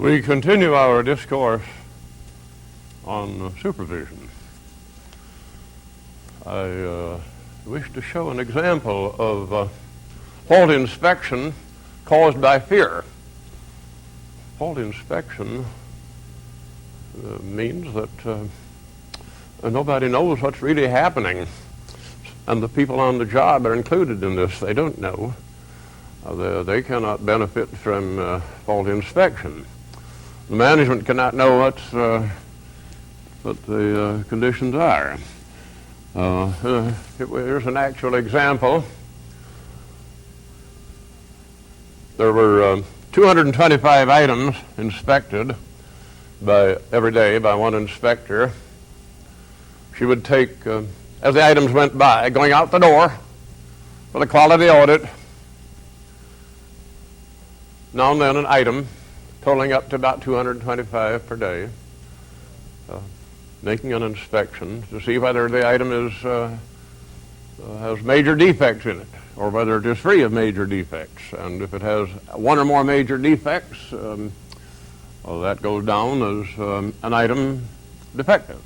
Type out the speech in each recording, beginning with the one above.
We continue our discourse on supervision. I wish to show an example of fault inspection caused by fear. Fault inspection means that nobody knows what's really happening, and the people on the job are included in this. They don't know. They cannot benefit from fault inspection. The management cannot know what the conditions are. Here's an actual example. There were 225 items inspected every day by one inspector. She would take, as the items went by, going out the door for the quality audit, now and then an item totaling up to about 225 per day, making an inspection to see whether the item has major defects in it, or whether it is free of major defects. And if it has one or more major defects, that goes down as an item defective.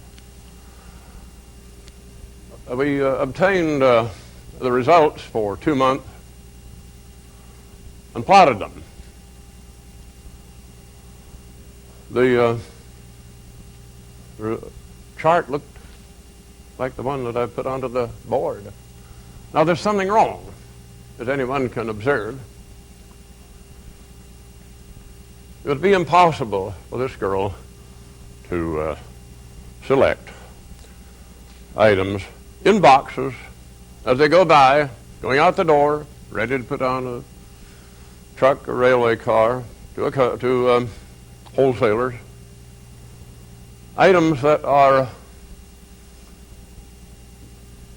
We obtained the results for 2 months and plotted them. The chart looked like the one that I put onto the board. Now, there's something wrong, as anyone can observe. It would be impossible for this girl to select items in boxes as they go by, going out the door, ready to put on a truck or railway car to wholesalers, items that are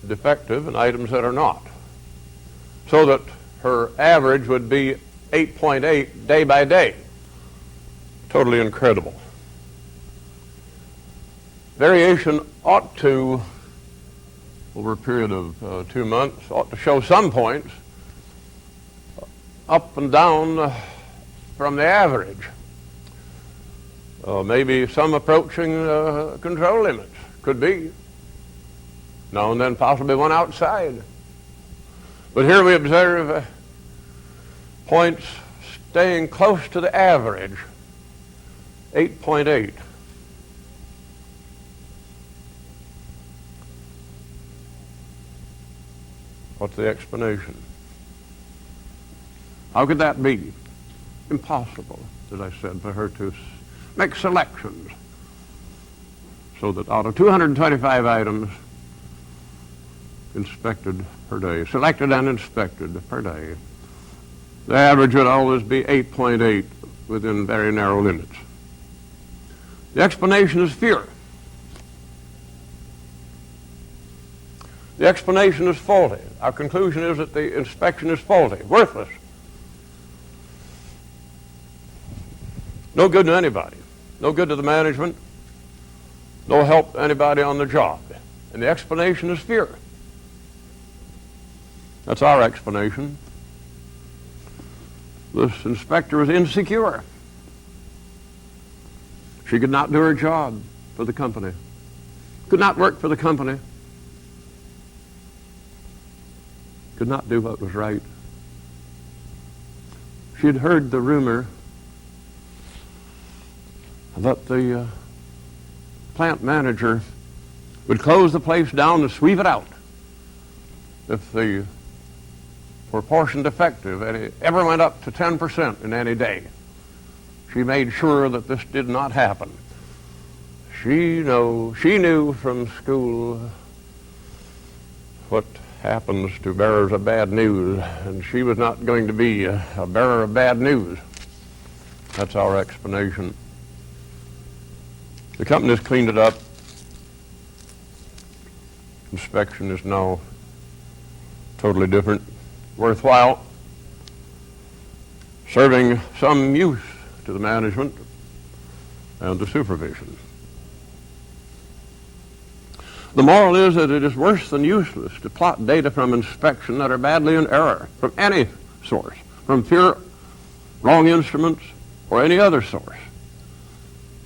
defective and items that are not, so that her average would be 8.8 day by day. Totally incredible. Variation ought to, over a period of 2 months, ought to show some points up and down from the average. Maybe some approaching control limits. Could be. Now and then possibly one outside. But here we observe points staying close to the average, 8.8. What's the explanation? How could that be? Impossible, as I said, for her to make selections so that out of 225 items inspected per day, selected and inspected per day, the average would always be 8.8 within very narrow limits. The explanation is fear. The explanation is faulty. Our conclusion is that the inspection is faulty, worthless. No good to anybody. No good to the management. No help to anybody on the job. And the explanation is fear. That's our explanation. This inspector was insecure. She could not do her job for the company. Could not work for the company. Could not do what was right. She had heard the rumor that the plant manager would close the place down and sweep it out if the proportion defective ever went up to 10% in any day. She made sure that this did not happen. She knew from school what happens to bearers of bad news, and she was not going to be a bearer of bad news. That's our explanation. The company's cleaned it up. Inspection is now totally different, worthwhile, serving some use to the management and the supervision. The moral is that it is worse than useless to plot data from inspection that are badly in error from any source, from fear, wrong instruments, or any other source.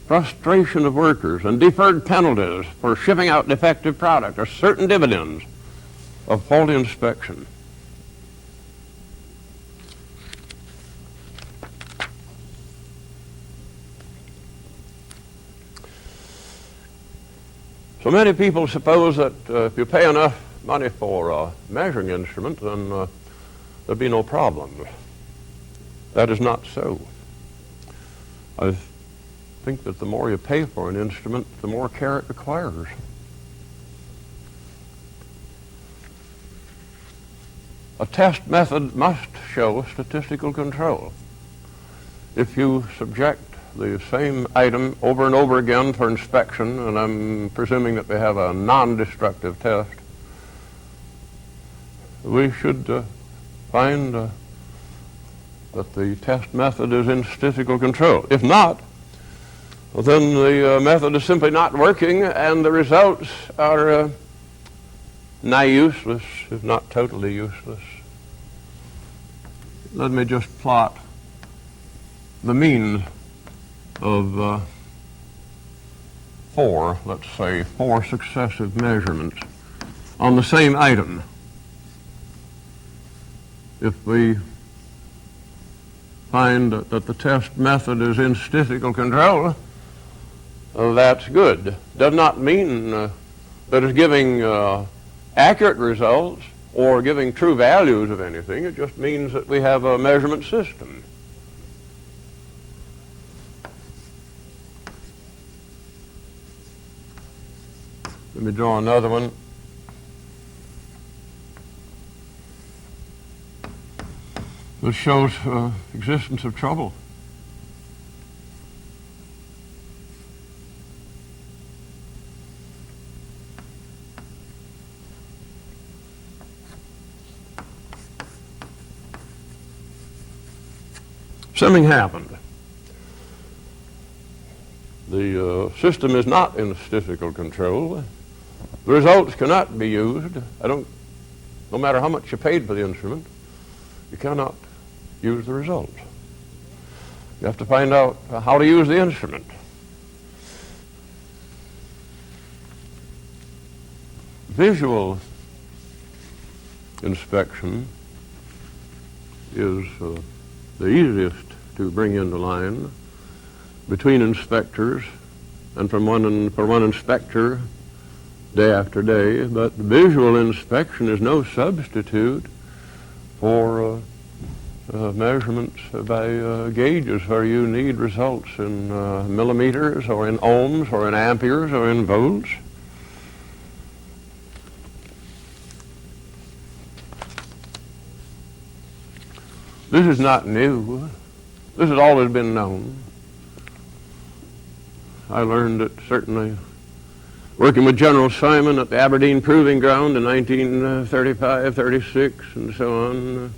frustration of workers and deferred penalties for shipping out defective product are certain dividends of faulty inspection. So many people suppose that if you pay enough money for a measuring instrument, then there'd be no problem. That is not so. I think that the more you pay for an instrument, the more care it requires. A test method must show statistical control. If you subject the same item over and over again for inspection, and I'm presuming that they have a non-destructive test, we should find that the test method is in statistical control. If not, well, then the method is simply not working, and the results are nigh useless, if not totally useless. Let me just plot the mean of let's say four successive measurements on the same item. If we find that the test method is in statistical control, that's good. Does not mean that it's giving accurate results or giving true values of anything. It just means that we have a measurement system. Let me draw another one. This shows existence of trouble. Something happened. The system is not in statistical control. The results cannot be used. No matter how much you paid for the instrument, you cannot use the results. You have to find out how to use the instrument. Visual inspection is the easiest to bring into line between inspectors and for one inspector day after day, but visual inspection is no substitute for measurements by gauges where you need results in millimeters or in ohms or in amperes or in volts. This is not new. This has always been known. I learned it certainly working with General Simon at the Aberdeen Proving Ground in 1935, 36, and so on.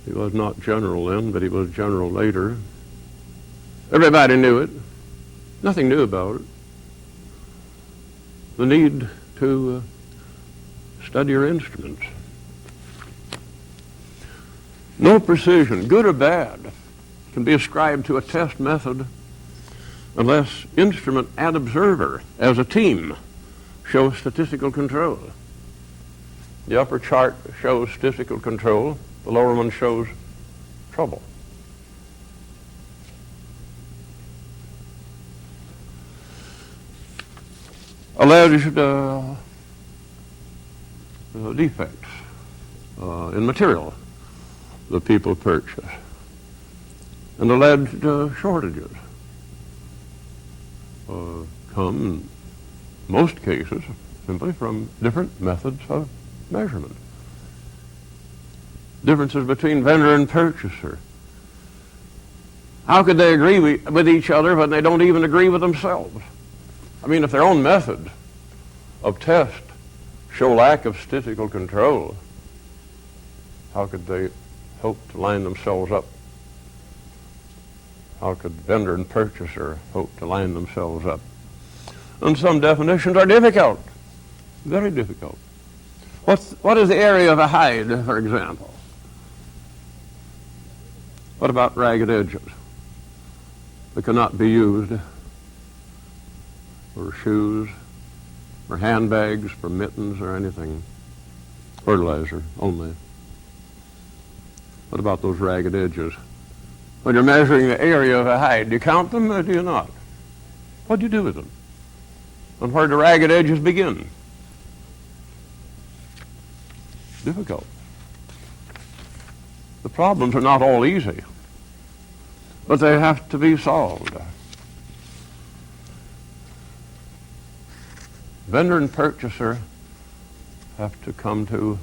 He was not general then, but he was general later. Everybody knew it. Nothing new about it. The need to study your instruments. No precision, good or bad, can be ascribed to a test method unless instrument and observer, as a team, show statistical control. The upper chart shows statistical control. The lower one shows trouble. Alleged defects in material that people purchase, and alleged shortages come, in most cases, simply from different methods of measurement. Differences between vendor and purchaser. How could they agree with each other when they don't even agree with themselves? I mean, if their own method of test show lack of statistical control, how could they hope to line themselves up? How could vendor and purchaser hope to line themselves up? And some definitions are difficult, very difficult. What is the area of a hide, for example? What about ragged edges that cannot be used or shoes, or handbags, for mittens, or anything. Fertilizer only. What about those ragged edges? When you're measuring the area of a hide, do you count them or do you not? What do you do with them? And where do ragged edges begin? Difficult. The problems are not all easy, but they have to be solved. Vendor and purchaser have to come to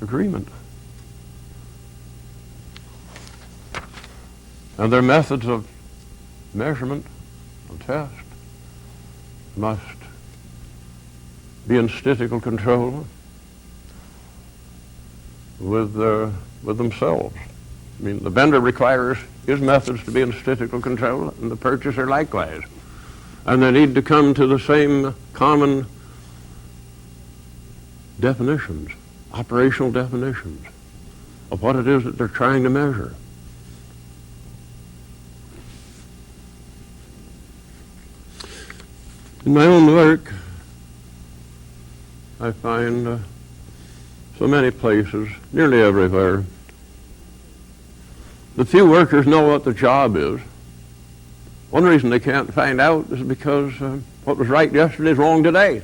agreement. And their methods of measurement, of test, must be in statistical control with themselves. I mean, the vendor requires his methods to be in statistical control, and the purchaser likewise. And they need to come to the same common definitions, operational definitions of what it is that they're trying to measure. In my own work, I find so many places, nearly everywhere, the few workers know what the job is. One reason they can't find out is because what was right yesterday is wrong today.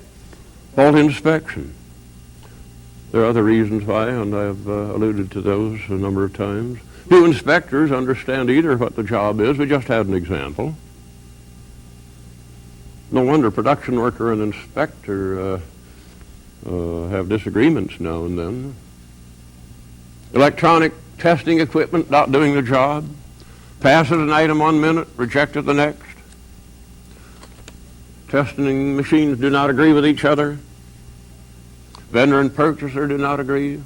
Faulty inspection. There are other reasons why, and I've alluded to those a number of times. Few inspectors understand either what the job is. We just had an example. No wonder production worker and inspector have disagreements now and then. Electronic testing equipment not doing the job. Passes an item 1 minute, rejected the next. Testing machines do not agree with each other. Vendor and purchaser do not agree.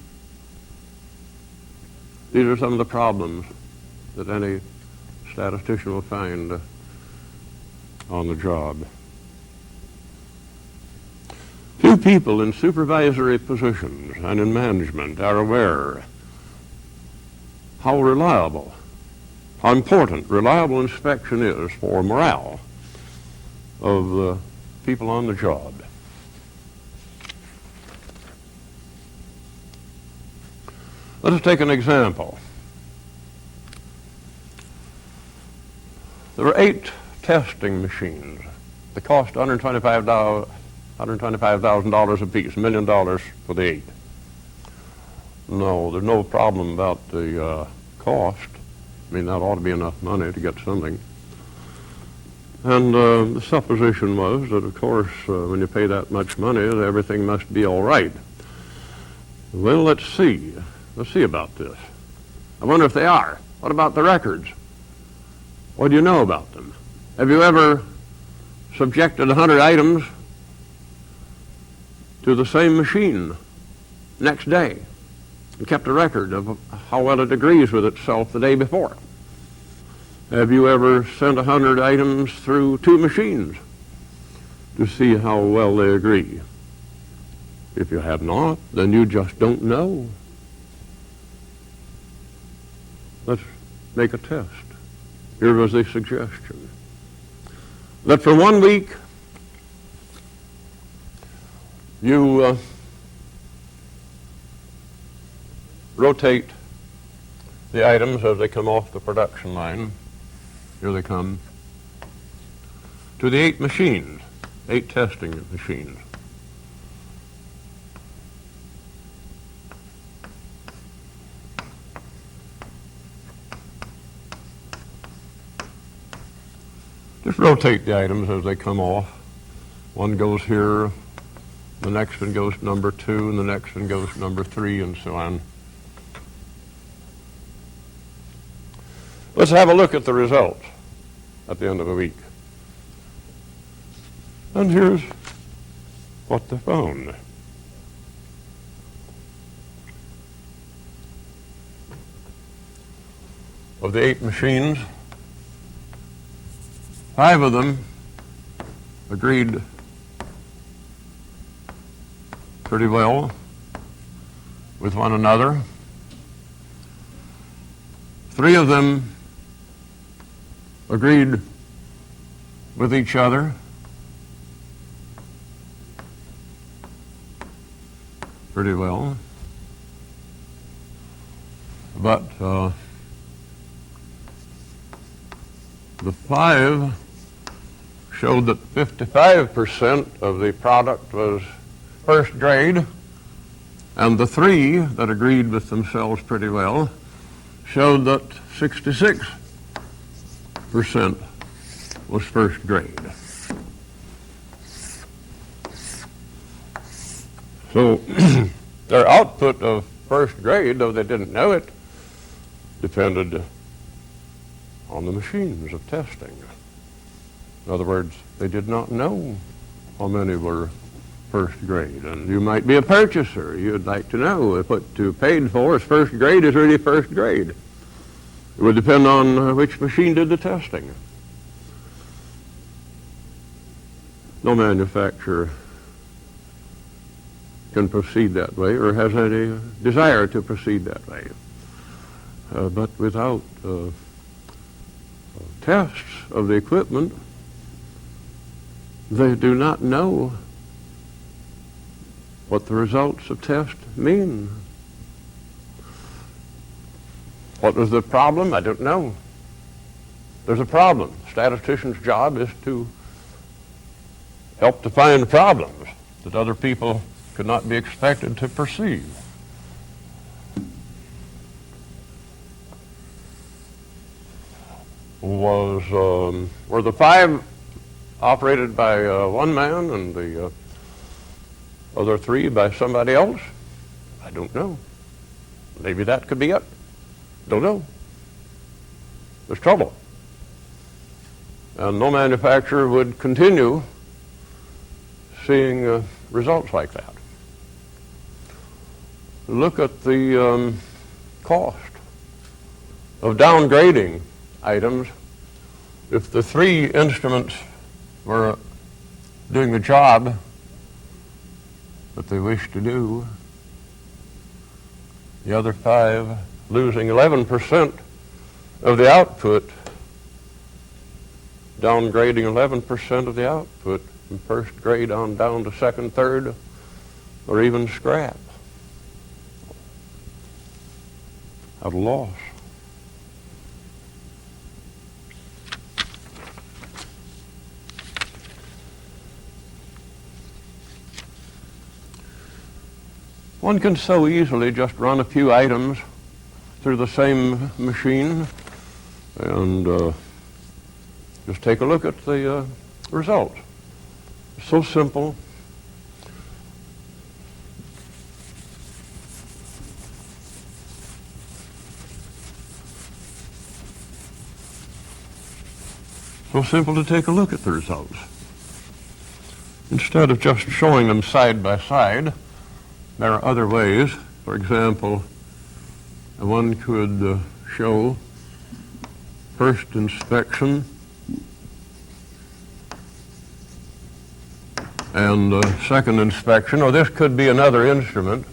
These are some of the problems that any statistician will find on the job. Few people in supervisory positions and in management are aware how reliable, how important reliable inspection is for morale of the people on the job. Let us take an example. There are 8 testing machines. They cost $125,000 apiece, $1 million for the 8. No, there's no problem about the cost. I mean, that ought to be enough money to get something. And the supposition was that, of course, when you pay that much money, everything must be all right. Well, let's see. Let's see about this. I wonder if they are. What about the records? What do you know about them? Have you ever subjected 100 items to the same machine next day and kept a record of how well it agrees with itself the day before? Have you ever sent 100 items through 2 machines to see how well they agree? If you have not, then you just don't know. Let's make a test. Here was a suggestion. That for 1 week, you rotate the items as they come off the production line. Here they come. To the 8 machines, 8 testing machines. Just rotate the items as they come off. One goes here, the next one goes number 2, and the next one goes number 3, and so on. Let's have a look at the results at the end of a week. And here's what they found. Of the 8 machines, 5 of them agreed pretty well with one another. 3 of them agreed with each other pretty well. But the 5 showed that 55% of the product was first grade, and the 3 that agreed with themselves pretty well showed that 66% was first grade. So their output of first grade, though they didn't know it, depended on the machines of testing. In other words, they did not know how many were first grade. And you might be a purchaser. You'd like to know if what you paid for is first grade is really first grade. It would depend on which machine did the testing. No manufacturer can proceed that way or has any desire to proceed that way. But without tests of the equipment, they do not know what the results of tests mean. What was the problem? I don't know. There's a problem. The statistician's job is to help to find problems that other people could not be expected to perceive. Were the 5 operated by one man and the other 3 by somebody else? I don't know. Maybe that could be it. Don't know. There's trouble. And no manufacturer would continue seeing results like that. Look at the cost of downgrading items. If the 3 instruments were doing the job that they wish to do, the other 5 losing 11% of the output, downgrading 11% of the output from first grade on down to second, third, or even scrap. At a loss. One can so easily just run a few items through the same machine and just take a look at the results. It's so simple. So simple to take a look at the results. Instead of just showing them side by side, there are other ways. For example, one could show first inspection and second inspection, or this could be another instrument.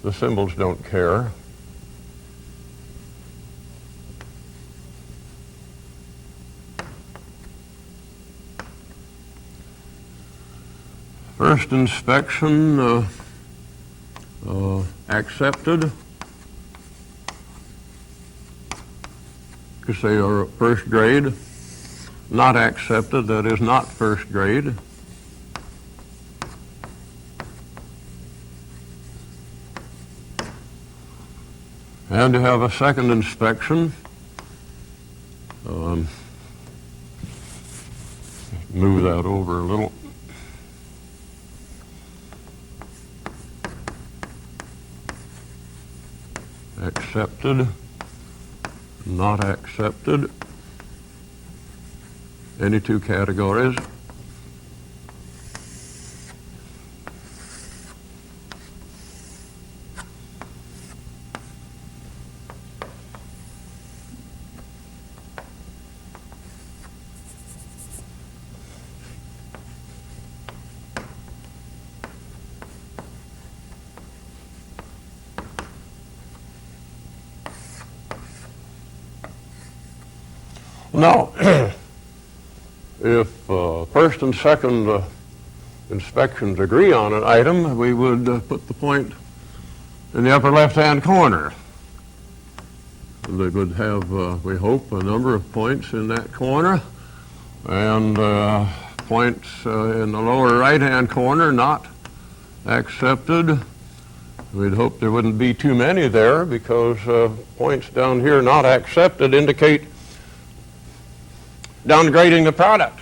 The symbols don't care. First inspection accepted, because they are first grade. Not accepted, that is not first grade. And to have a second inspection, move that over a little. Accepted, not accepted, any 2 categories. Now, If first and second inspections agree on an item, we would put the point in the upper left-hand corner. They would have, we hope, a number of points in that corner, and points in the lower right-hand corner not accepted. We'd hope there wouldn't be too many there, because points down here not accepted indicate downgrading the product.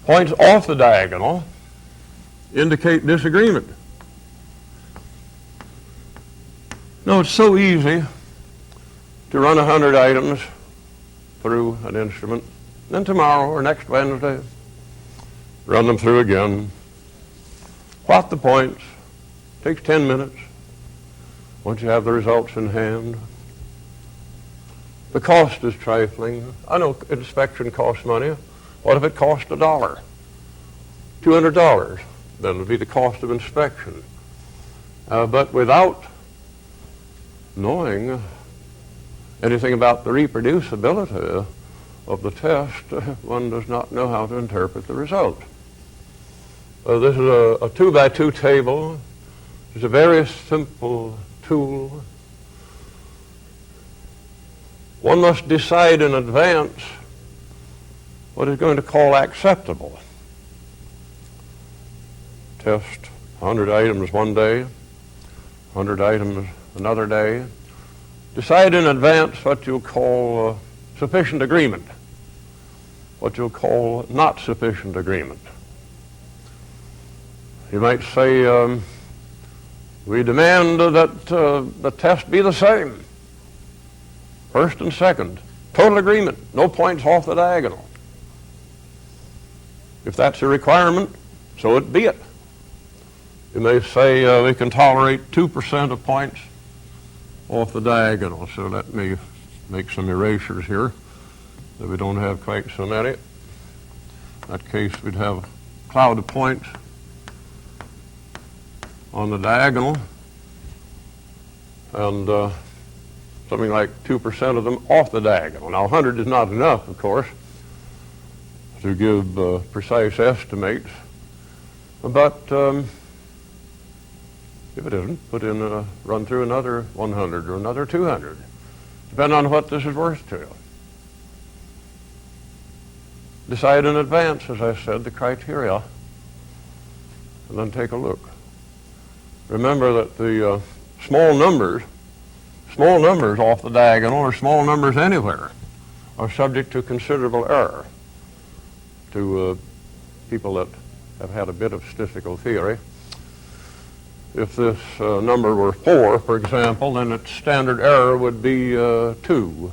Points off the diagonal indicate disagreement. No, it's so easy to run 100 items through an instrument, then tomorrow or next Wednesday, run them through again, plot the points. Takes 10 minutes once you have the results in hand. The cost is trifling. I know inspection costs money. What if it cost $1? $200, then it would be the cost of inspection. But without knowing anything about the reproducibility of the test, one does not know how to interpret the result. This is a 2x2 table. It's a very simple tool. One must decide in advance what is going to call acceptable. Test 100 items one day, 100 items another day. Decide in advance what you'll call sufficient agreement, what you'll call not sufficient agreement. You might say, we demand that the test be the same, first and second. Total agreement, no points off the diagonal. If that's a requirement, so it be it. You may say we can tolerate 2% of points off the diagonal. So let me make some erasures here, that we don't have quite so many. In that case, we'd have a cloud of points on the diagonal, and something like 2% of them off the diagonal. Now, 100 is not enough, of course, to give precise estimates, but if it isn't, run through another 100 or another 200, depending on what this is worth to you. Decide in advance, as I said, the criteria, and then take a look. Remember that the small numbers off the diagonal, or small numbers anywhere, are subject to considerable error. To people that have had a bit of statistical theory, if this number were 4, for example, then its standard error would be 2.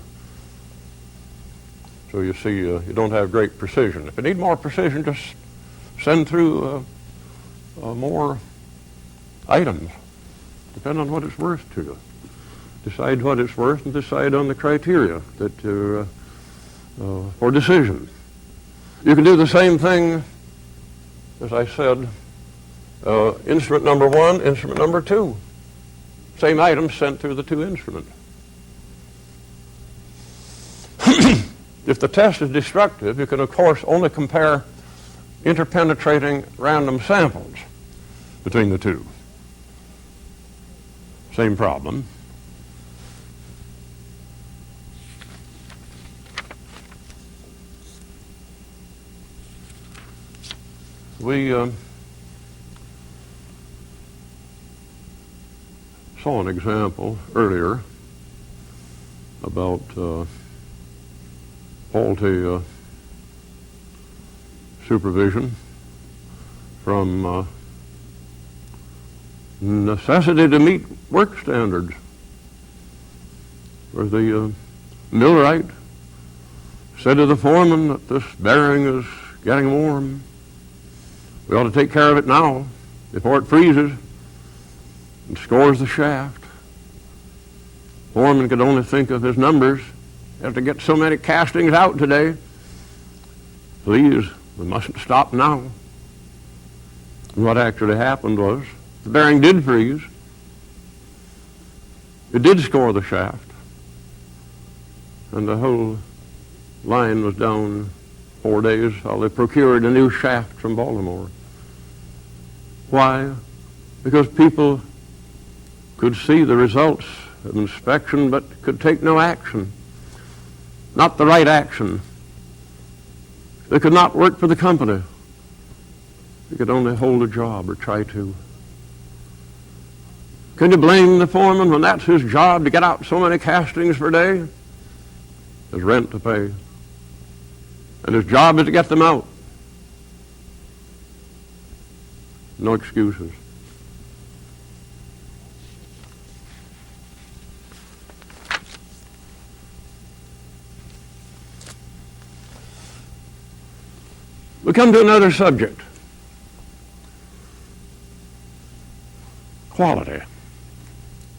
So you see, you don't have great precision. If you need more precision, just send through more items, depending on what it's worth to you. Decide what it's worth and decide on the criteria that for decision. You can do the same thing, as I said, instrument number 1, instrument number 2. Same item sent through the 2 instruments. If the test is destructive, you can, of course, only compare interpenetrating random samples between the 2. Same problem. We saw an example earlier about faulty supervision from necessity to meet work standards, where the millwright said to the foreman that this bearing is getting warm. We ought to take care of it now before it freezes, and scores the shaft. Foreman could only think of his numbers. You have to get so many castings out today. Please, we mustn't stop now. And what actually happened was the bearing did freeze. It did score the shaft. And the whole line was down 4 days while they procured a new shaft from Baltimore. Why? Because people could see the results of inspection but could take no action. Not the right action. They could not work for the company. They could only hold a job or try to. Can you blame the foreman when that's his job to get out so many castings per day? There's rent to pay. And his job is to get them out. No excuses. We come to another subject. Quality.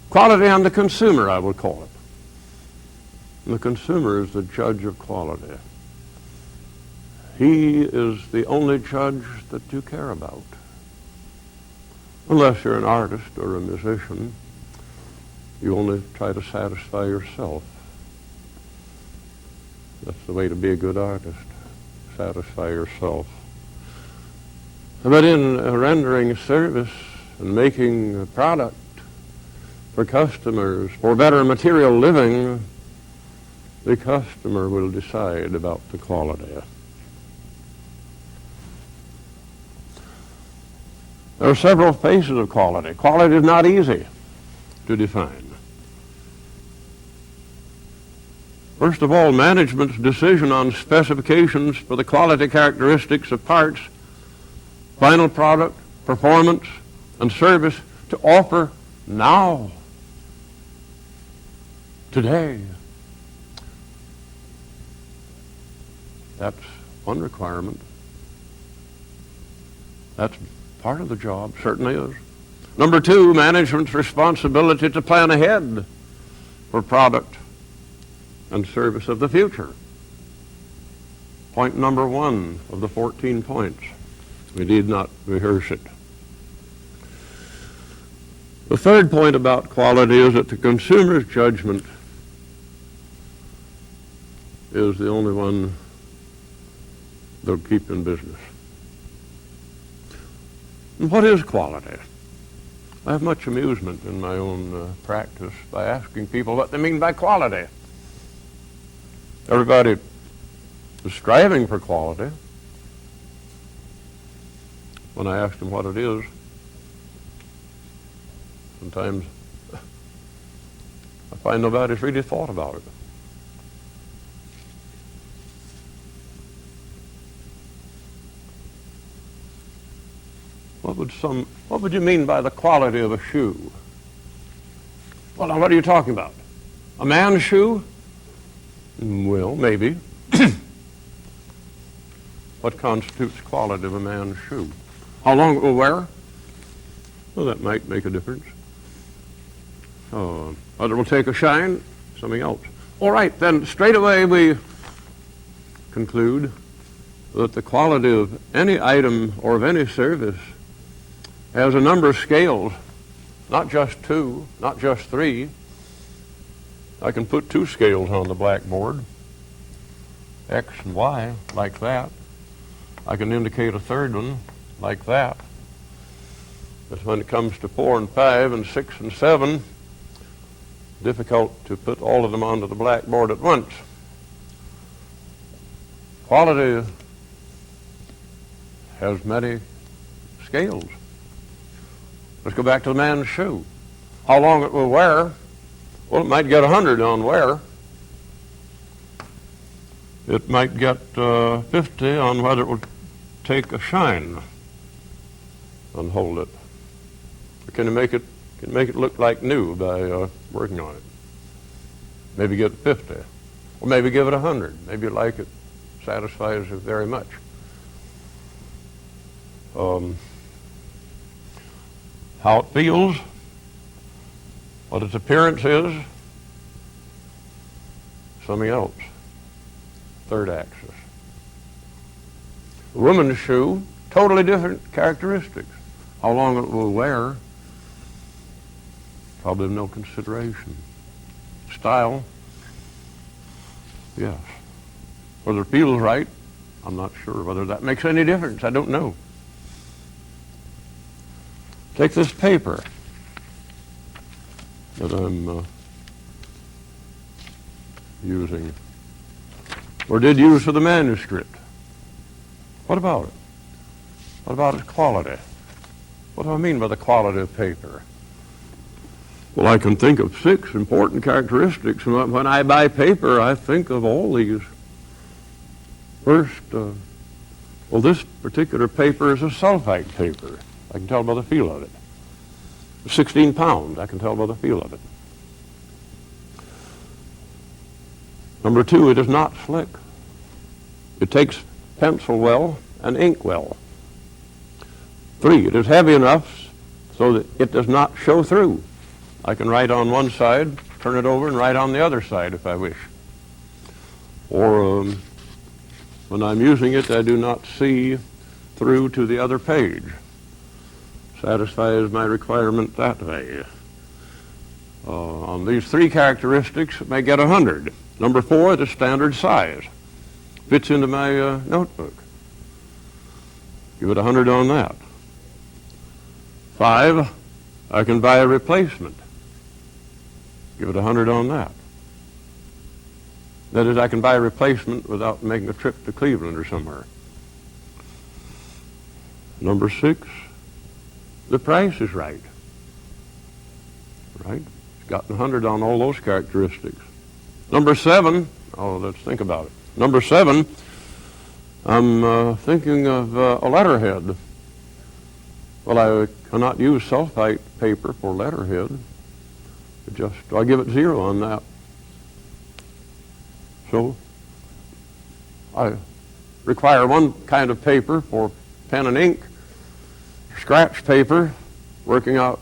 Quality and the consumer, I will call it. And the consumer is the judge of quality. He is the only judge that you care about. Unless you're an artist or a musician, you only try to satisfy yourself. That's the way to be a good artist. Satisfy yourself. But in rendering service and making a product for customers, for better material living, the customer will decide about the quality. There are several phases of quality. Quality is not easy to define. First of all, management's decision on specifications for the quality characteristics of parts, final product, performance, and service to offer now, today. That's one requirement. That's part of the job, certainly is. Number two, management's responsibility to plan ahead for product and service of the future. Point number one of the 14 points. We need not rehearse it. The third point about quality is that the consumer's judgment is the only one they'll keep in business. And what is quality? I have much amusement in my own practice by asking people what they mean by quality. Everybody is striving for quality. When I ask them what it is, sometimes I find nobody's really thought about it. What would you mean by the quality of a shoe? Well, now what are you talking about? A man's shoe? Well, maybe. What constitutes quality of a man's shoe? How long it will wear? Well, that might make a difference. Whether it will take a shine, something else. All right, then straight away we conclude that the quality of any item or of any service has a number of scales, not just two, not just three. I can put two scales on the blackboard, X and Y, like that. I can indicate a third one, like that. But when it comes to 4 and 5 and 6 and 7, difficult to put all of them onto the blackboard at once. Quality has many scales. Let's go back to the man's shoe. How long it will wear? Well, it might get 100 on wear. It might get 50 on whether it will take a shine and hold it. Or can you make it look like new by working on it? Maybe get 50, or maybe give it 100. Maybe you like it, satisfies you very much. How it feels, what its appearance is, something else. Third axis. A woman's shoe, totally different characteristics. How long it will wear, probably of no consideration. Style, yes. whether it feels right, I'm not sure. Whether that makes any difference, I don't know. Take this paper that I'm using, or did use for the manuscript. What about it? What about its quality? What do I mean by the quality of paper? Well, I can think of 6 important characteristics. When I buy paper, I think of all these. First, well, this particular paper is a sulfite paper. I can tell by the feel of it. 16 pounds, I can tell by the feel of it. Number 2, it is not slick. It takes pencil well and ink well. 3, it is heavy enough so that it does not show through. I can write on one side, turn it over, and write on the other side if I wish. Or when I'm using it, I do not see through to the other page. Satisfies my requirement that way. On these 3 characteristics, it may get 100. Number 4, it is standard size. Fits into my notebook. Give it 100 on that. 5, I can buy a replacement. Give it 100 on that. That is, I can buy a replacement without making a trip to Cleveland or somewhere. Number 6, the price is right. Right? It's gotten 100 on all those characteristics. Number 7, let's think about it. Number 7, I'm thinking of a letterhead. Well, I cannot use sulfite paper for letterhead. I give it 0 on that. So I require one kind of paper for pen and ink, scratch paper, working out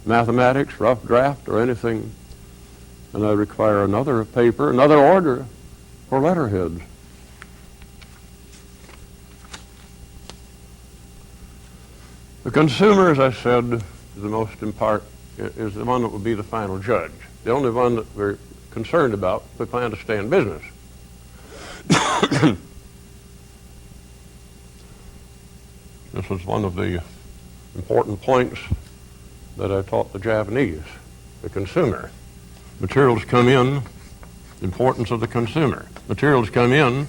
mathematics, rough draft, or anything. And I require another paper, another order for letterheads. The consumer, as I said, is the most important, is the one that will be the final judge. The only one that we're concerned about if we plan to stay in business. This was one of the important points that I taught the Japanese, the consumer. Materials come in, the importance of the consumer. Materials come in,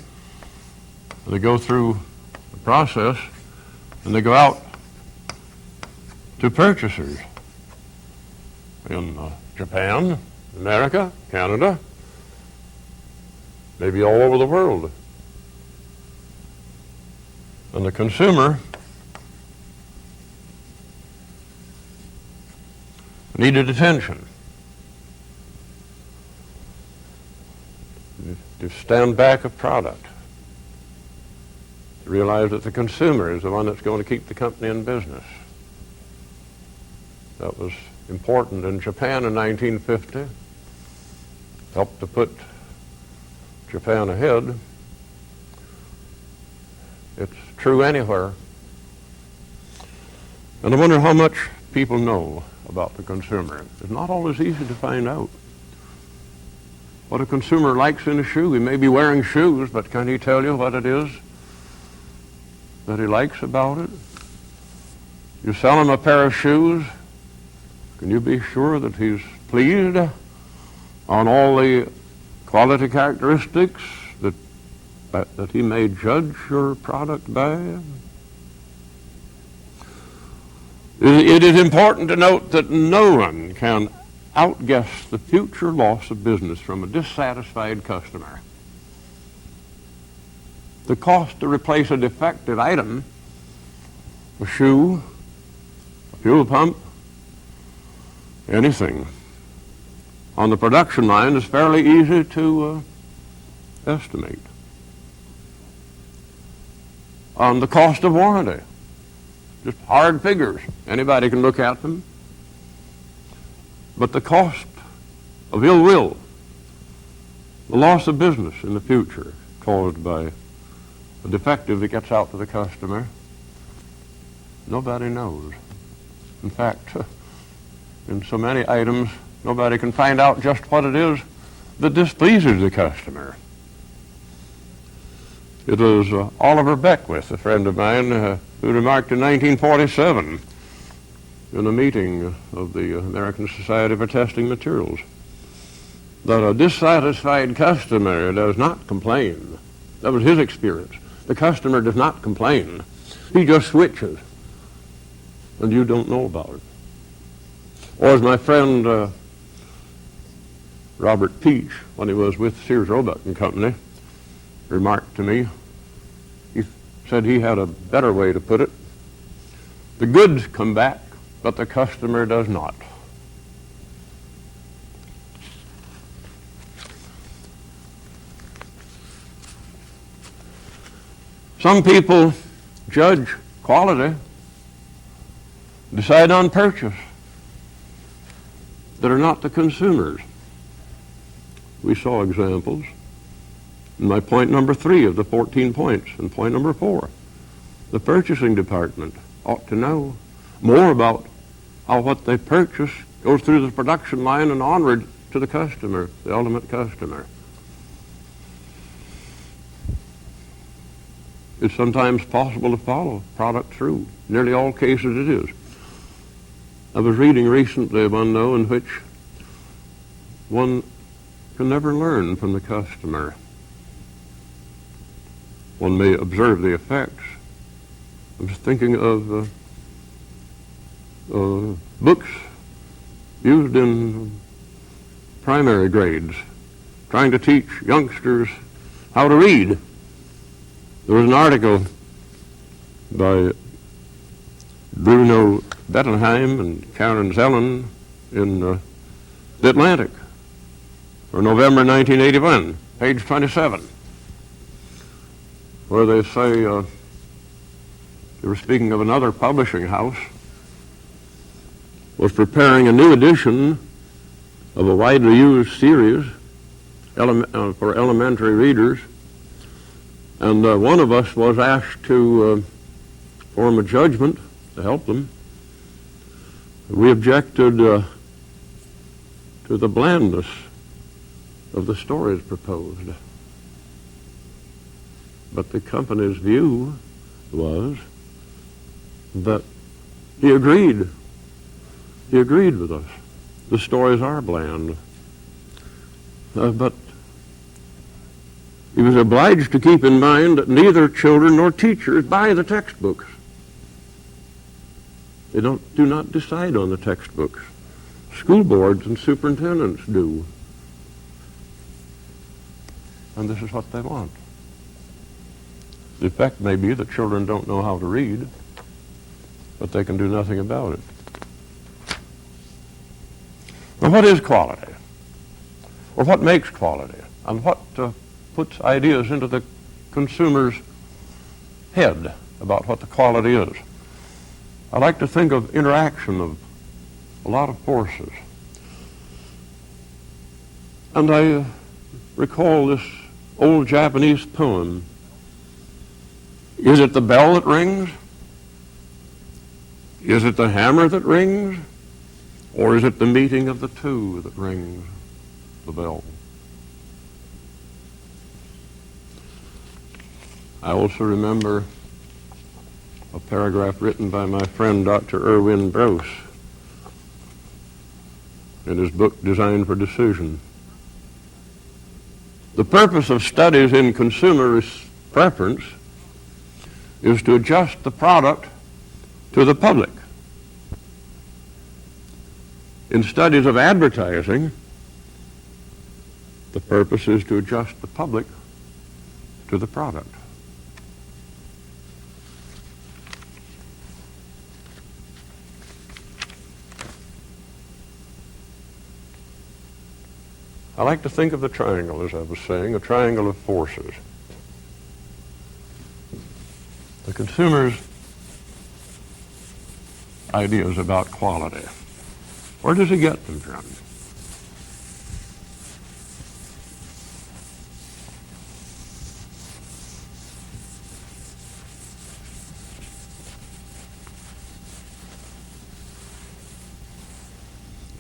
they go through the process, and they go out to purchasers in Japan, America, Canada, maybe all over the world. And the consumer needed attention. To stand back a product. To realize that the consumer is the one that's going to keep the company in business. That was important in Japan in 1950. Helped to put Japan ahead. It's true anywhere. And I wonder how much people know about the consumer. It's not always easy to find out what a consumer likes in a shoe. He may be wearing shoes, but can he tell you what it is that he likes about it? You sell him a pair of shoes, can you be sure that he's pleased on all the quality characteristics that he may judge your product by? It is important to note that no one can outguess the future loss of business from a dissatisfied customer. The cost to replace a defective item, a shoe, a fuel pump, anything, on the production line is fairly easy to estimate. On the cost of warranty, just hard figures. Anybody can look at them. But the cost of ill will, the loss of business in the future caused by a defective that gets out to the customer, nobody knows. In fact, in so many items, nobody can find out just what it is that displeases the customer. It was Oliver Beckwith, a friend of mine, who remarked in 1947 in a meeting of the American Society for Testing Materials that a dissatisfied customer does not complain. That was his experience. The customer does not complain. He just switches, and you don't know about it. Or as my friend Robert Peach, when he was with Sears Roebuck and Company, remarked to me, he said he had a better way to put it. The goods come back, but the customer does not. Some people judge quality, decide on purchase, that are not the consumers. We saw examples in my point number 3 of the 14 points, and point number 4. The purchasing department ought to know more about how what they purchase goes through the production line and onward to the customer, the ultimate customer. It's sometimes possible to follow product through. In nearly all cases it is. I was reading recently one, though, in which one can never learn from the customer. One may observe the effects. I was thinking of books used in primary grades, trying to teach youngsters how to read. There was an article by Bruno Bettelheim and Karen Zellen in The Atlantic for November 1981, page 27, where they say, they were speaking of another publishing house, was preparing a new edition of a widely used series for elementary readers. And one of us was asked to form a judgment to help them. We objected to the blandness of the stories proposed. But the company's view was that he agreed. He agreed with us. The stories are bland. But he was obliged to keep in mind that neither children nor teachers buy the textbooks. They do not decide on the textbooks. School boards and superintendents do. And this is what they want. The effect may be that children don't know how to read, but they can do nothing about it. Now, what is quality? Or what makes quality? And what puts ideas into the consumer's head about what the quality is? I like to think of interaction of a lot of forces. And I recall this old Japanese poem. Is it the bell that rings? Is it the hammer that rings? Or is it the meeting of the two that rings the bell? I also remember a paragraph written by my friend Dr. Erwin Brose in his book Design for Decision. The purpose of studies in consumer preference is to adjust the product to the public. In studies of advertising, the purpose is to adjust the public to the product. I like to think of the triangle, as I was saying, a triangle of forces. The consumer's ideas about quality. Where does he get them from?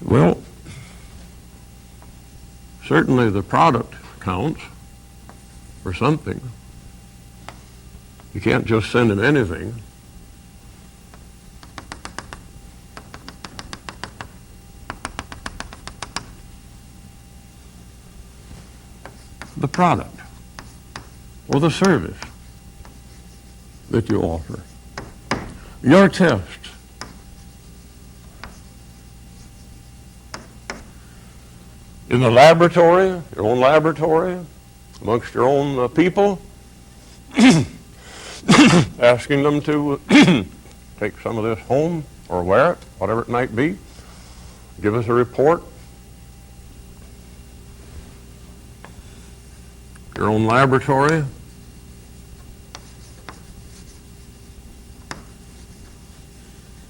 Well, certainly the product counts for something. You can't just send him anything. The product or the service that you offer. Your tests. In the laboratory, your own laboratory, amongst your own people, asking them to take some of this home or wear it, whatever it might be. Give us a report. Your own laboratory.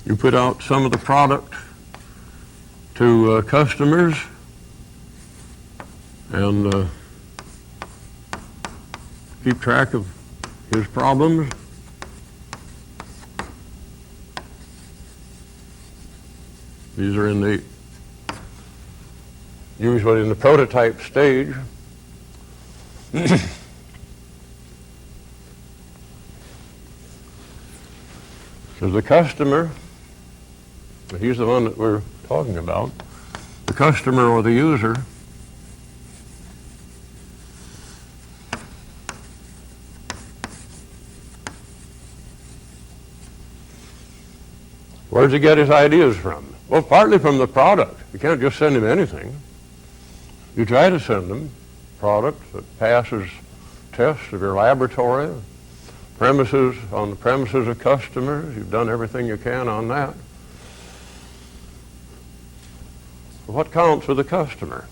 You put out some of the product to customers and keep track of his problems. These are usually in the prototype stage. So the customer, he's the one that we're talking about, the customer or the user, where does he get his ideas from? Well, partly from the product. You can't just send him anything. You try to send him product that passes tests of your laboratory, on the premises of customers. You've done everything you can on that. What counts for the customer?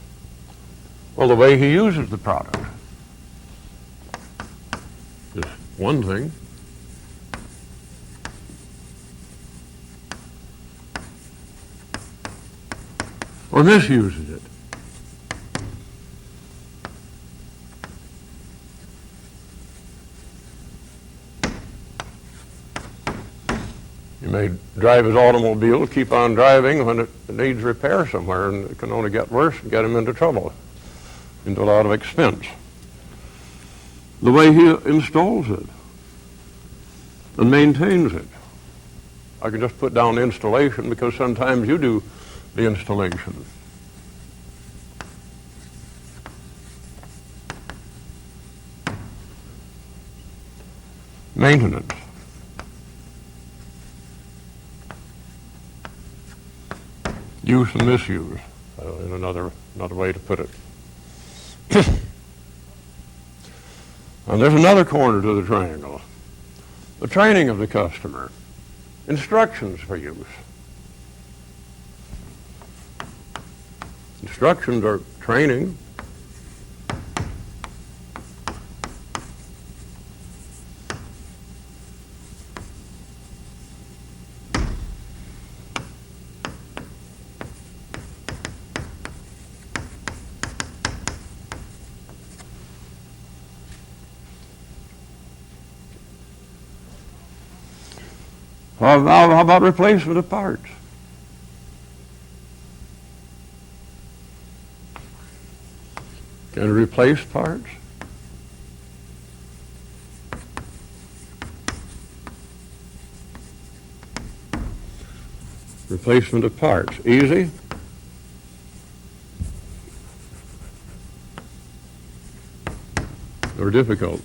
Well, the way he uses the product is one thing. Or misuses it. You may drive his automobile, keep on driving when it needs repair somewhere, and it can only get worse and get him into trouble, into a lot of expense. The way he installs it and maintains it. I can just put down installation because sometimes you do the installation. Maintenance. Use and misuse, in another way to put it. And there's another corner to the triangle. The training of the customer. Instructions for use. Instructions are training. How about replacement of parts? Can you replace parts? Replacement of parts. Easy? Or difficult?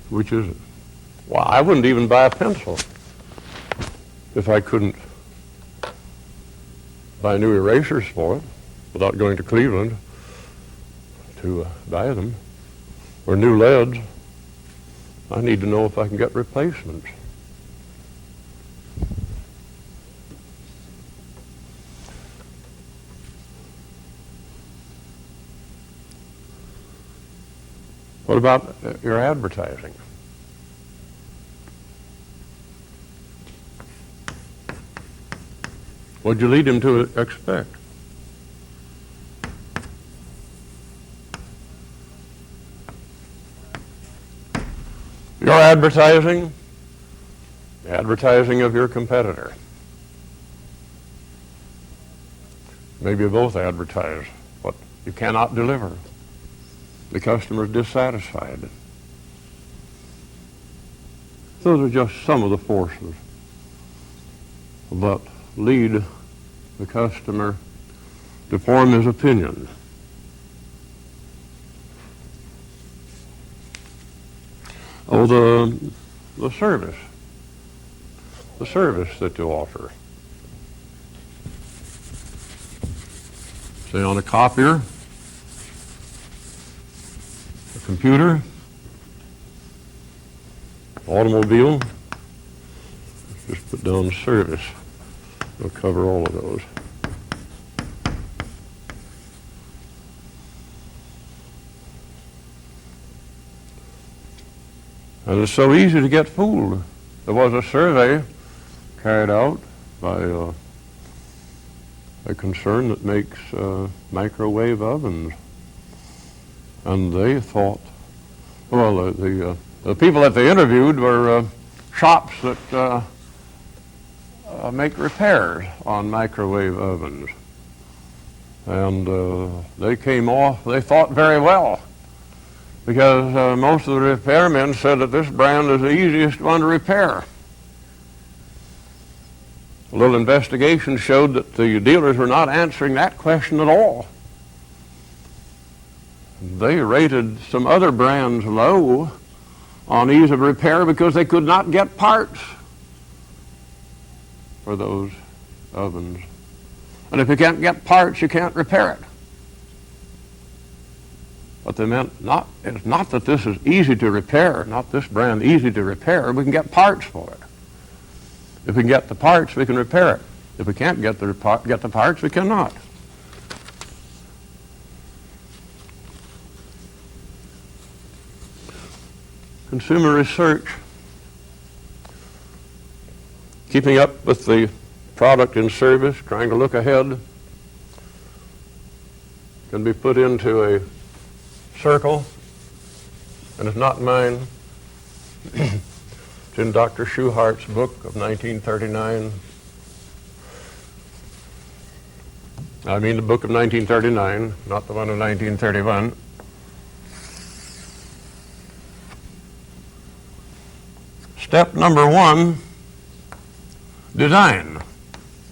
Which is it? Well, I wouldn't even buy a pencil if I couldn't buy new erasers for it without going to Cleveland to buy them, or new leads. I need to know if I can get replacements. What about your advertising? What'd you lead him to expect? Your advertising of your competitor. Maybe you both advertise what you cannot deliver. the customer is dissatisfied. Those are just some of the forces that lead the customer to form his opinion. Oh, the service that you offer. Say on a copier, a computer, automobile, just put down service. We'll cover all of those. And it's so easy to get fooled. There was a survey carried out by a concern that makes microwave ovens. And they thought, well, the people that they interviewed were shops that make repairs on microwave ovens. And they came off, they thought very well, because most of the repairmen said that this brand is the easiest one to repair. A little investigation showed that the dealers were not answering that question at all. They rated some other brands low on ease of repair because they could not get parts for those ovens. And if you can't get parts, you can't repair it. What they meant it's not that this is easy to repair, not this brand easy to repair. We can get parts for it. If we can get the parts, we can repair it. If we can't get the parts, we cannot. Consumer research, keeping up with the product and service, trying to look ahead, can be put into a circle, and it's not mine. It's in Dr. Schuhart's book of 1939. I mean the book of 1939, not the one of 1931. Step number 1, design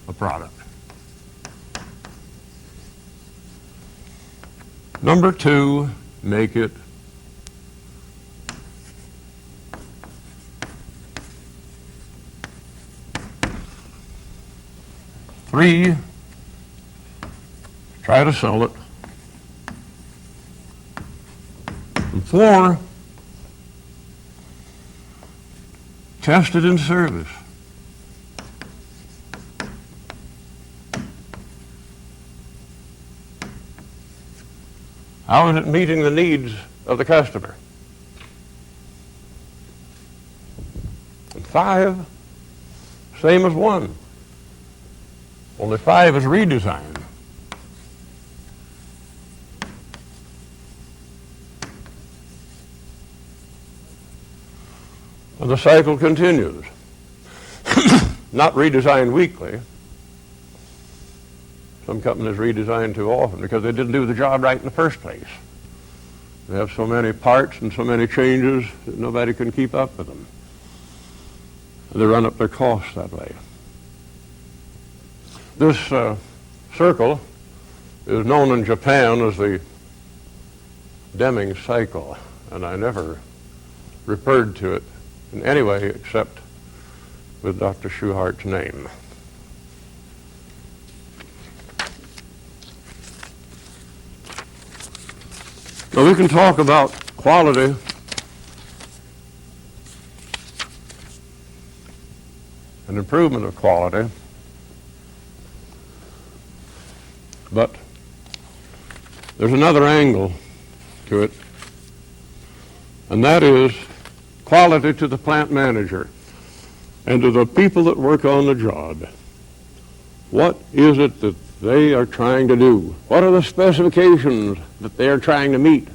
a product. Number 2, make it. 3, try to sell it. And 4, test it in service. How is it meeting the needs of the customer? And 5, same as 1. Only 5 is redesign. And the cycle continues. Not redesigned weekly. Some companies redesign too often because they didn't do the job right in the first place. They have so many parts and so many changes that nobody can keep up with them. And they run up their costs that way. This circle is known in Japan as the Deming cycle, and I never referred to it in any way except with Dr. Schuhart's name. Now we can talk about quality and improvement of quality, but there's another angle to it, and that is quality to the plant manager and to the people that work on the job. What is it that they are trying to do? What are the specifications that they are trying to meet?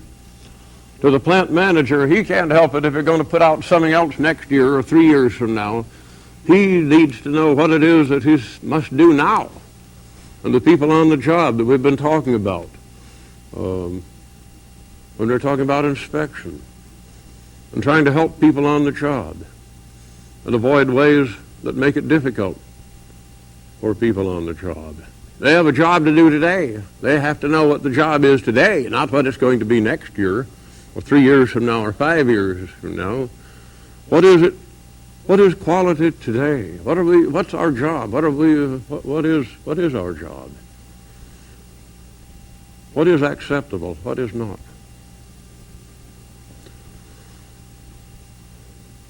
To the plant manager, he can't help it if you're going to put out something else next year or 3 years from now. He needs to know what it is that he must do now. And the people on the job that we've been talking about, when they're talking about inspection and trying to help people on the job and avoid ways that make it difficult for people on the job. They have a job to do today. They have to know what the job is today, not what it's going to be next year, or 3 years from now, or 5 years from now. What is it? What is quality today? What are we? What's our job? What is our job? What is acceptable? What is not?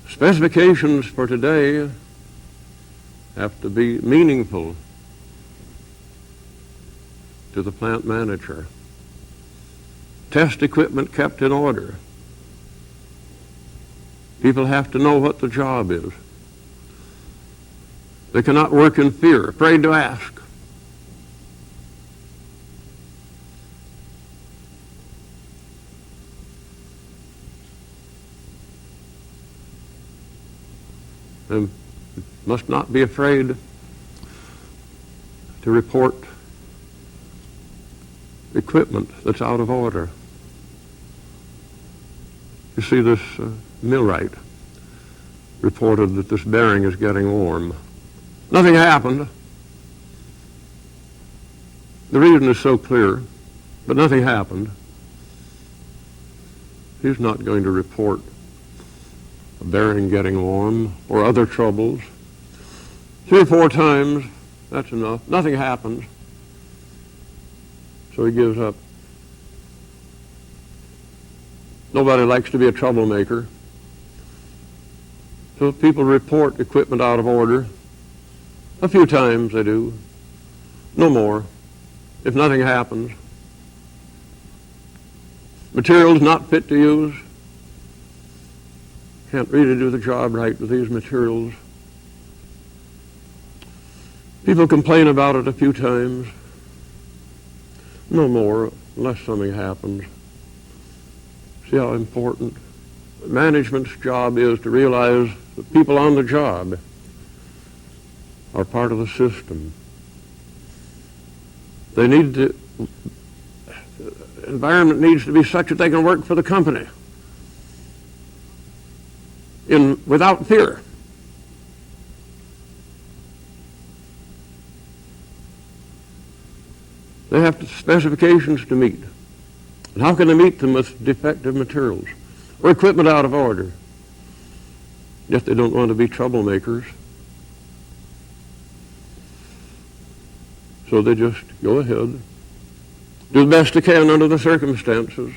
Specifications for today have to be meaningful to the plant manager. Test equipment kept in order. People have to know what the job is. They cannot work in fear, afraid to ask. They must not be afraid to report equipment that's out of order. You see, this millwright reported that this bearing is getting warm. Nothing happened. The reason is so clear, but nothing happened. He's not going to report a bearing getting warm or other troubles. 3 or 4 times, that's enough. Nothing happens. So he gives up. Nobody likes to be a troublemaker. So people report equipment out of order. A few times they do. No more. If nothing happens. Materials not fit to use. Can't really do the job right with these materials. People complain about it a few times. No more, unless something happens. See how important management's job is to realize that people on the job are part of the system. They need to, the environment needs to be such that they can work for the company without fear. They have specifications to meet. And how can they meet them with defective materials or equipment out of order? Yet they don't want to be troublemakers. So they just go ahead, do the best they can under the circumstances.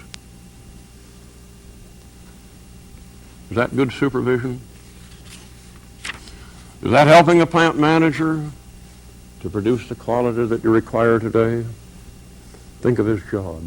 Is that good supervision? Is that helping a plant manager to produce the quality that you require today? Think of his job.